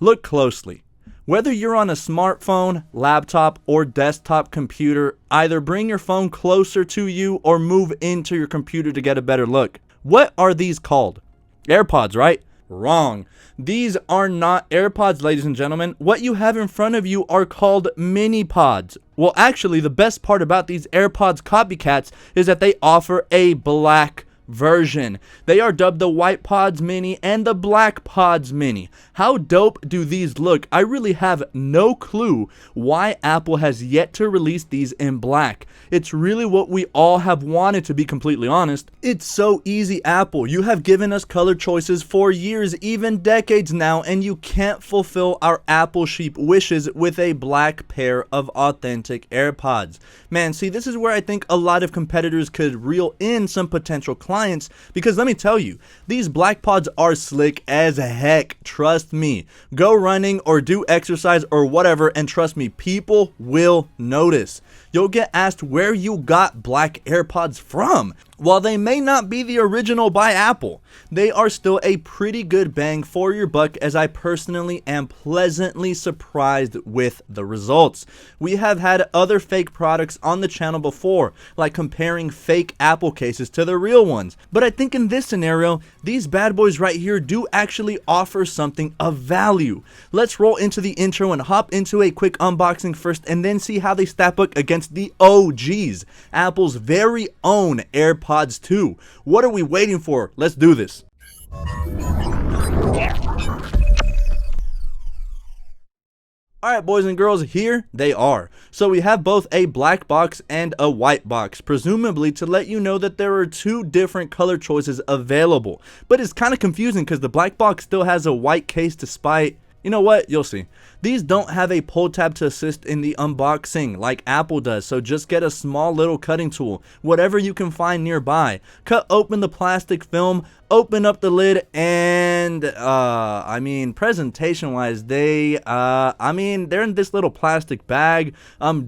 Look closely. Whether you're on a smartphone, laptop, or desktop computer, either bring your phone closer to you or move into your computer to get a better look. What are these called? AirPods, right? Wrong. These are not AirPods, ladies and gentlemen. What you have in front of you are called mini pods. Well, actually, the best part about these AirPods copycats is that they offer a black version. They are dubbed the White Pods Mini and the Black Pods Mini. How dope do these look? I really have no clue why Apple has yet to release these in black. It's really what we all have wanted, to be completely honest. It's so easy, Apple. You have given us color choices for years, even decades now, and you can't fulfill our Apple sheep wishes with a black pair of authentic AirPods. Man, see, this is where I think a lot of competitors could reel in some potential clients, because let me tell you, these black pods are slick as heck. Trust me. Go running or do exercise or whatever, and trust me, people will notice. You'll get asked where you got black AirPods from. While they may not be the original by Apple, they are still a pretty good bang for your buck, as I personally am pleasantly surprised with the results. We have had other fake products on the channel before, like comparing fake Apple cases to the real ones. But I think in this scenario, these bad boys right here do actually offer something of value. Let's roll into the intro and hop into a quick unboxing first, and then see how they stack up against the OGs, Apple's very own AirPods 2. What are we waiting for? Let's do this. Alright, boys and girls, here they are. So we have both a black box and a white box, presumably to let you know that there are two different color choices available. But it's kind of confusing because the black box still has a white case, despite, you know what, you'll see. These don't have a pull tab to assist in the unboxing like Apple does, so just get a small little cutting tool, whatever you can find nearby. Cut open the plastic film, open up the lid, and I mean, presentation wise, they're in this little plastic bag.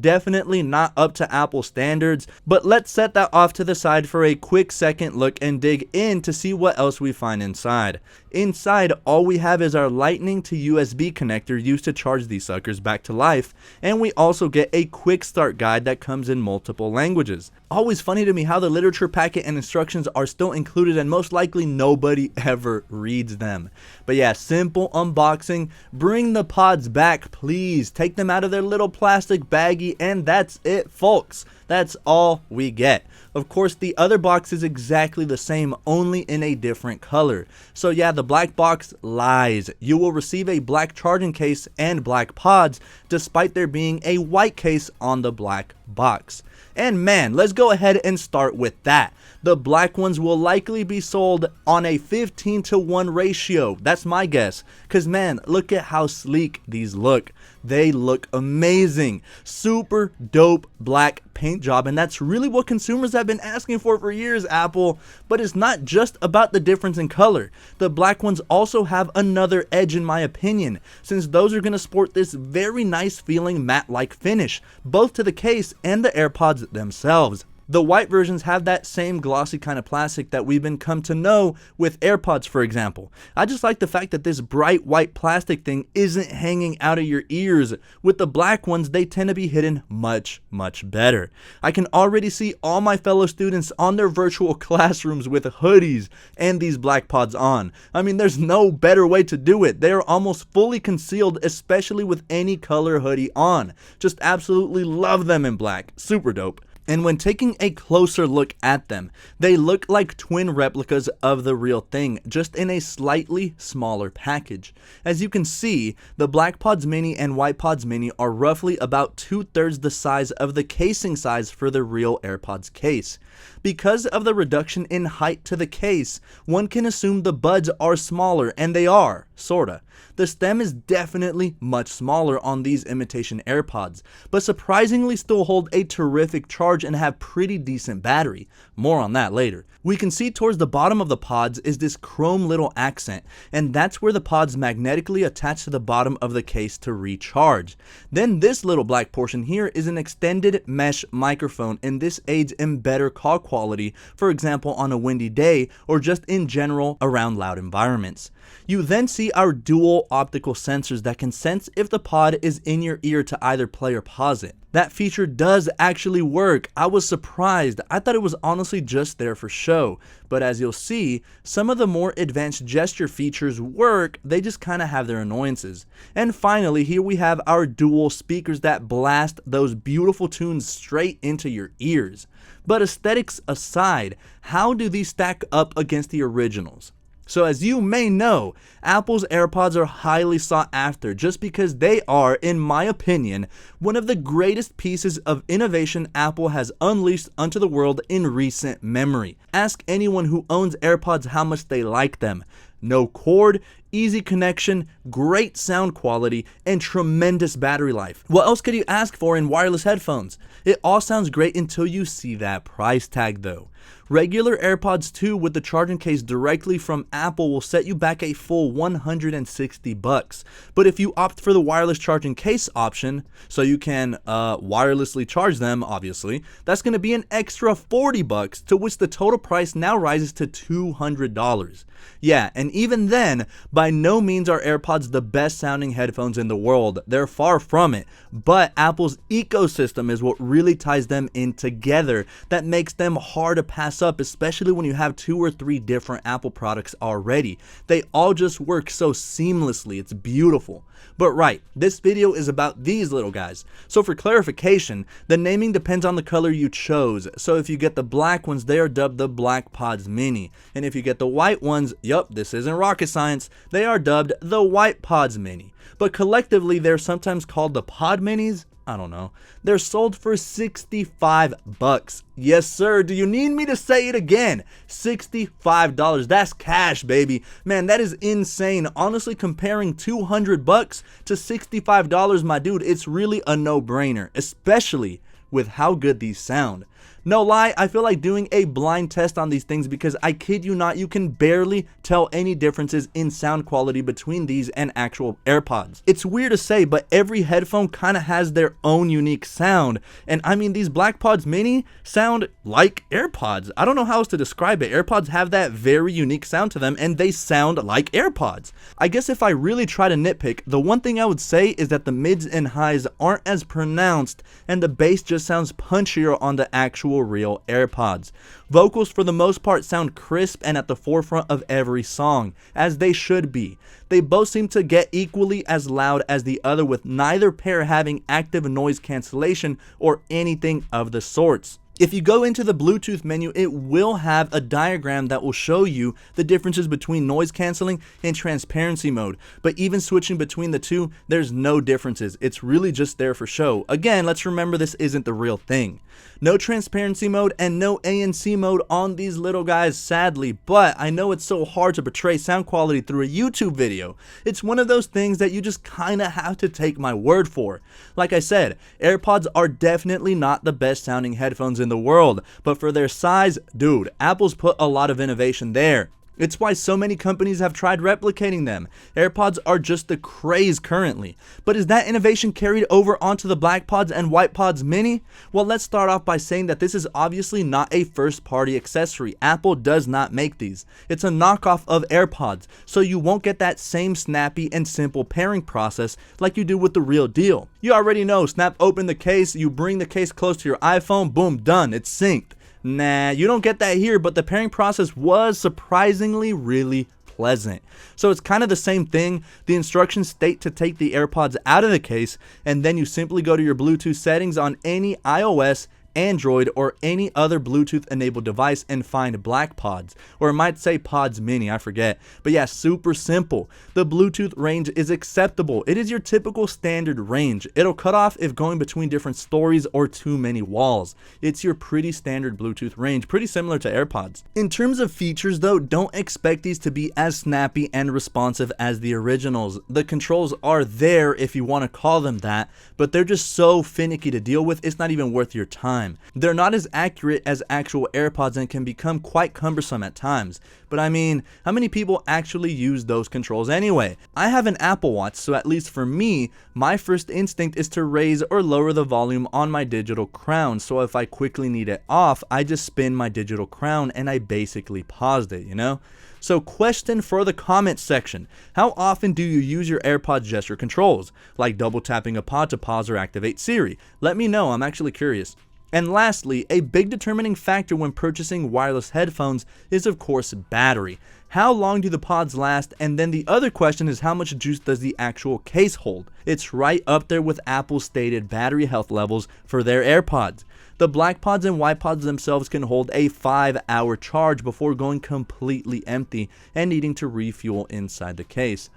Definitely not up to Apple standards, but let's set that off to the side for a quick second look and dig in to see what else we find inside. Inside, all we have is our Lightning to USB connector used to charge these suckers back to life, and we also get a quick start guide that comes in multiple languages. Always funny to me how the literature packet and instructions are still included, and most likely nobody ever reads them. But yeah, simple unboxing. Bring the pods back, please. Take them out of their little plastic baggie, and that's it, folks. That's all we get. Of course, the other box is exactly the same, only in a different color. So yeah, the black box lies. You will receive a black charging case and black pods, despite there being a white case on the black box. And man, let's go ahead and start with that. The black ones will likely be sold on a 15:1 ratio. That's my guess. Cause man, look at how sleek these look. They look amazing. Super dope black paint job, and that's really what consumers have been asking for years, Apple. But it's not just about the difference in color. The black ones also have another edge, in my opinion, since those are going to sport this very nice feeling matte-like finish, both to the case and the AirPods themselves. The white versions have that same glossy kind of plastic that we've been come to know with AirPods, for example. I just like the fact that this bright white plastic thing isn't hanging out of your ears. With the black ones, they tend to be hidden much better. I can already see all my fellow students on their virtual classrooms with hoodies and these black pods on. I mean, there's no better way to do it. They are almost fully concealed, especially with any color hoodie on. Just absolutely love them in black. Super dope. And when taking a closer look at them, they look like twin replicas of the real thing, just in a slightly smaller package. As you can see, the Black Pods Mini and White Pods Mini are roughly about 2/3 the size of the casing size for the real AirPods case. Because of the reduction in height to the case, one can assume the buds are smaller, and they are, sorta. The stem is definitely much smaller on these imitation AirPods, but surprisingly still hold a terrific charge and have pretty decent battery. More on that later. We can see towards the bottom of the pods is this chrome little accent, and that's where the pods magnetically attach to the bottom of the case to recharge. Then this little black portion here is an extended mesh microphone, and this aids in better call quality, for example on a windy day or just in general around loud environments. You then see see our dual optical sensors that can sense if the pod is in your ear to either play or pause it. That feature does actually work. I was surprised. I thought it was honestly just there for show. But as you'll see, some of the more advanced gesture features work, they just kind of have their annoyances. And finally, here we have our dual speakers that blast those beautiful tunes straight into your ears. But aesthetics aside, how do these stack up against the originals? So as you may know, Apple's AirPods are highly sought after just because they are, in my opinion, one of the greatest pieces of innovation Apple has unleashed onto the world in recent memory. Ask anyone who owns AirPods how much they like them. No cord, easy connection, great sound quality, and tremendous battery life. What else could you ask for in wireless headphones? It all sounds great until you see that price tag though. Regular AirPods 2 with the charging case directly from Apple will set you back a full $160. But if you opt for the wireless charging case option, so you can wirelessly charge them, obviously, that's going to be an extra $40, to which the total price now rises to $200. Yeah, and even then, by no means are AirPods the best sounding headphones in the world. They're far from it. But Apple's ecosystem is what really ties them in together that makes them hard to pass up, especially when you have 2 or 3 different Apple products already. They all just work so seamlessly. It's beautiful. But right, this video is about these little guys. So for clarification, the naming depends on the color you chose. So if you get the black ones, they are dubbed the Black Pods Mini. And if you get the white ones, yup, this isn't rocket science, they are dubbed the White Pods Mini. But collectively, they're sometimes called the Pod Minis. I don't know. They're sold for $65. Yes, sir. Do you need me to say it again? $65. That's cash, baby. Man, that is insane. Honestly, comparing $200 to $65, my dude, it's really a no-brainer, especially with how good these sound. No lie, I feel like doing a blind test on these things because I kid you not, you can barely tell any differences in sound quality between these and actual AirPods. It's weird to say, but every headphone kind of has their own unique sound. And I mean, these Black Pods Mini sound like AirPods. I don't know how else to describe it. AirPods have that very unique sound to them and they sound like AirPods. I guess if I really try to nitpick, the one thing I would say is that the mids and highs aren't as pronounced and the bass just sounds punchier on the actual real AirPods. Vocals for the most part sound crisp and at the forefront of every song, as they should be. They both seem to get equally as loud as the other, with neither pair having active noise cancellation or anything of the sorts. If you go into the Bluetooth menu, it will have a diagram that will show you the differences between noise canceling and transparency mode. But even switching between the two, there's no differences. It's really just there for show. Again, let's remember this isn't the real thing. No transparency mode and no ANC mode on these little guys, sadly, but I know it's so hard to portray sound quality through a YouTube video. It's one of those things that you just kinda have to take my word for. Like I said, AirPods are definitely not the best sounding headphones in the world, but for their size, dude, Apple's put a lot of innovation there. It's why so many companies have tried replicating them. AirPods are just the craze currently. But is that innovation carried over onto the Black Pods and White Pods Mini? Well, let's start off by saying that this is obviously not a first-party accessory. Apple does not make these. It's a knockoff of AirPods, so you won't get that same snappy and simple pairing process like you do with the real deal. You already know, snap open the case, you bring the case close to your iPhone, boom, done, it's synced. Nah, you don't get that here, but the pairing process was surprisingly really pleasant. So it's kind of the same thing. The instructions state to take the AirPods out of the case, and then you simply go to your Bluetooth settings on any iOS, Android, or any other Bluetooth enabled device and find Black Pods, or it might say Pods Mini, I forget. But yeah, super simple. The Bluetooth range is acceptable. It is your typical standard range. It'll cut off if going between different stories or too many walls. It's your pretty standard Bluetooth range, pretty similar to AirPods. In terms of features though, don't expect these to be as snappy and responsive as the originals. The controls are there if you want to call them that, but they're just so finicky to deal with, it's not even worth your time. They're not as accurate as actual AirPods and can become quite cumbersome at times. But I mean, how many people actually use those controls anyway? I have an Apple Watch, so at least for me, my first instinct is to raise or lower the volume on my digital crown. So if I quickly need it off, I just spin my digital crown and I basically paused it, you know? So question for the comment section: how often do you use your AirPods gesture controls, like double tapping a pod to pause or activate Siri? Let me know, I'm actually curious. And lastly, a big determining factor when purchasing wireless headphones is of course battery. How long do the pods last? And then the other question is, how much juice does the actual case hold? It's right up there with Apple's stated battery health levels for their AirPods. The black pods and white pods themselves can hold a 5-hour charge before going completely empty and needing to refuel inside the case.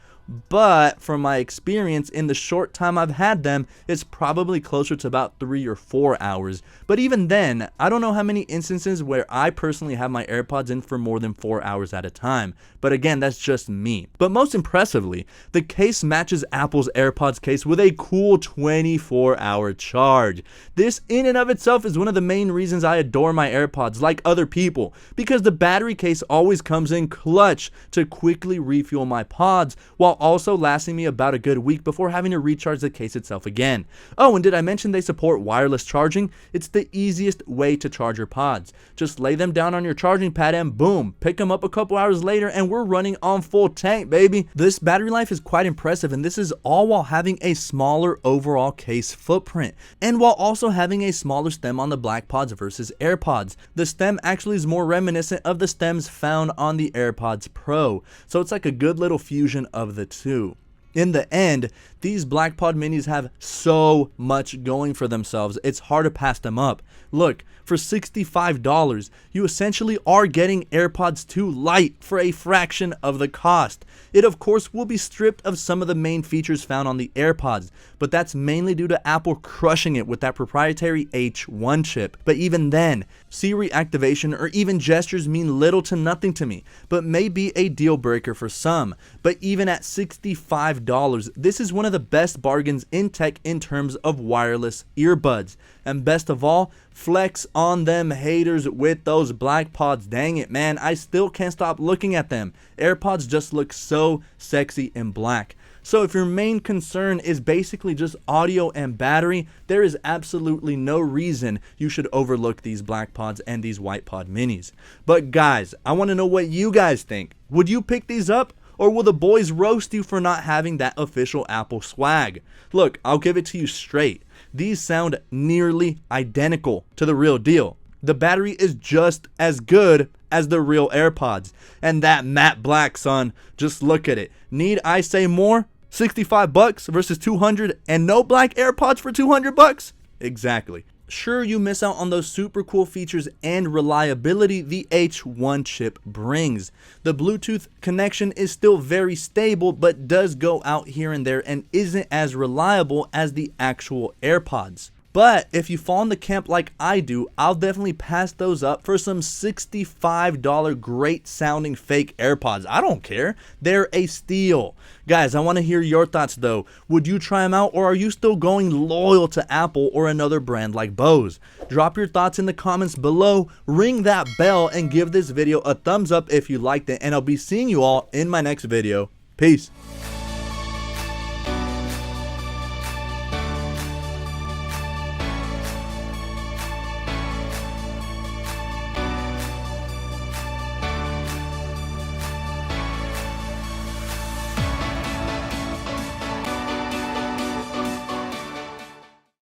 But from my experience in the short time I've had them, it's probably closer to about 3 or 4 hours. But even then, I don't know how many instances where I personally have my AirPods in for more than 4 hours at a time. But again, that's just me. But most impressively, the case matches Apple's AirPods case with a cool 24-hour charge. This in and of itself is one of the main reasons I adore my AirPods like other people, because the battery case always comes in clutch to quickly refuel my pods, while also lasting me about a good week before having to recharge the case itself again. Oh, and did I mention they support wireless charging? It's the easiest way to charge your pods. Just lay them down on your charging pad and boom, pick them up a couple hours later and we're running on full tank, baby. This battery life is quite impressive, and this is all while having a smaller overall case footprint, and while also having a smaller stem on the black pods versus AirPods. The stem actually is more reminiscent of the stems found on the AirPods Pro, so it's like a good little fusion of the two. In the end, these black pod minis have so much going for themselves, it's hard to pass them up. Look, for $65, you essentially are getting AirPods 2 Lite for a fraction of the cost. It of course will be stripped of some of the main features found on the AirPods, but that's mainly due to Apple crushing it with that proprietary H1 chip. But even then, Siri activation or even gestures mean little to nothing to me, but may be a deal breaker for some. But even at $65, this is one of the best bargains in tech in terms of wireless earbuds. And best of all, flex on them haters with those black pods. Dang it, man, I still can't stop looking at them. AirPods just look so sexy in black. So if your main concern is basically just audio and battery, there is absolutely no reason you should overlook these black pods and these white pod minis. But guys, I want to know what you guys think. Would you pick these up? Or will the boys roast you for not having that official Apple swag? Look, I'll give it to you straight. These sound nearly identical to the real deal. The battery is just as good as the real AirPods. And that matte black, son, just look at it. Need I say more? $65 versus $200 and no black AirPods for $200? Exactly. Sure, you miss out on those super cool features and reliability the H1 chip brings. The Bluetooth connection is still very stable, but does go out here and there and isn't as reliable as the actual AirPods. But if you fall in the camp like I do, I'll definitely pass those up for some $65 great sounding fake AirPods. I don't care. They're a steal. Guys, I want to hear your thoughts though. Would you try them out, or are you still going loyal to Apple or another brand like Bose? Drop your thoughts in the comments below, ring that bell, and give this video a thumbs up if you liked it, and I'll be seeing you all in my next video. Peace.